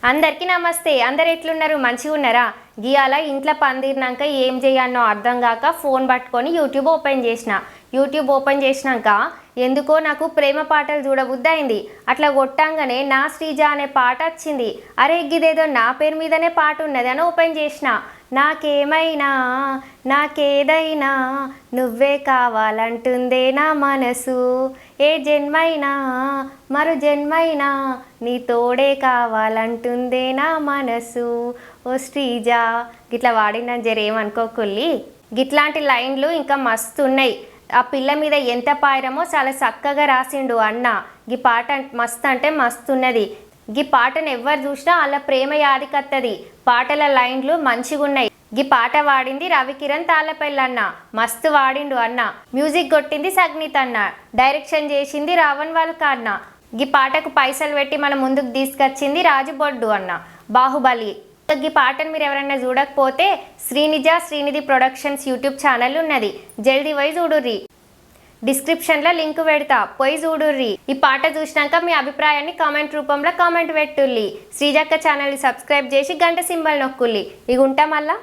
అందరికీ నమస్తే. అందరు ఎట్లున్నారు? మంచిగా ఉన్నారా? గియాల ఇంట్లో పందిరినాక ఏం చేయాలనో అర్థం కాక ఫోన్ పట్టుకొని యూట్యూబ్ ఓపెన్ చేసినాక ఎందుకో నాకు ప్రేమ పాటలు చూడబుద్ధి అయింది. అట్లా కొట్టంగానే నా శ్రీజ అనే పాట వచ్చింది. అరే గిదేదో నా పేరు మీదనే పాట ఉన్నది అని ఓపెన్ చేసిన. నాకేమైనా నాకేదైనా నువ్వే కావాలంటుందే నా మనసు, ఏ జన్మైనా మరు జన్మైనా నీ తోడే కావాలంటుందే నా మనసు, ఓ శ్రీజ. గిట్లా వాడిన జరేమనుకోకుల్లి. గిట్లాంటి లైన్లు ఇంకా మస్తు ఉన్నాయి. ఆ పిల్ల మీద ఎంత పాయరమో చాలా చక్కగా రాసిండు అన్న. గీ పాట మస్తు అంటే మస్తున్నది. గీ పాటను ఎవ్వరు చూసినా అలా ప్రేమ యాదికత్తది. పాటల లైన్లు మంచిగున్నాయి. గీ పాట వాడింది రవికిరణ్ తాళ్ళపల్లి అన్న. మస్తు వాడిండు అన్న. మ్యూజిక్ కొట్టింది సగ్నీత్ అన్న. డైరెక్షన్ చేసింది రావణ్ వాల్క అన్న. గీ పాటకు పైసలు పెట్టి మన ముందుకు తీసుకొచ్చింది రాజు బొడ్డు అన్న, బాహుబలి. ఈ పాటను మీరు ఎవరైనా చూడకపోతే శ్రీనిధి ప్రొడక్షన్స్ యూట్యూబ్ ఛానల్ ఉన్నది, జల్దీ పోయి చూడుర్రి. డిస్క్రిప్షన్లో లింక్ పెడతా, పోయి చూడుర్రి. ఈ పాట చూసినాక మీ అభిప్రాయాన్ని కామెంట్ రూపంలో కామెంట్ పెట్టుర్రి. శ్రీజక్క ఛానల్ని సబ్స్క్రైబ్ చేసి గంట సింబల్ నొక్కుల్లి. ఇక ఉంటా మళ్ళా.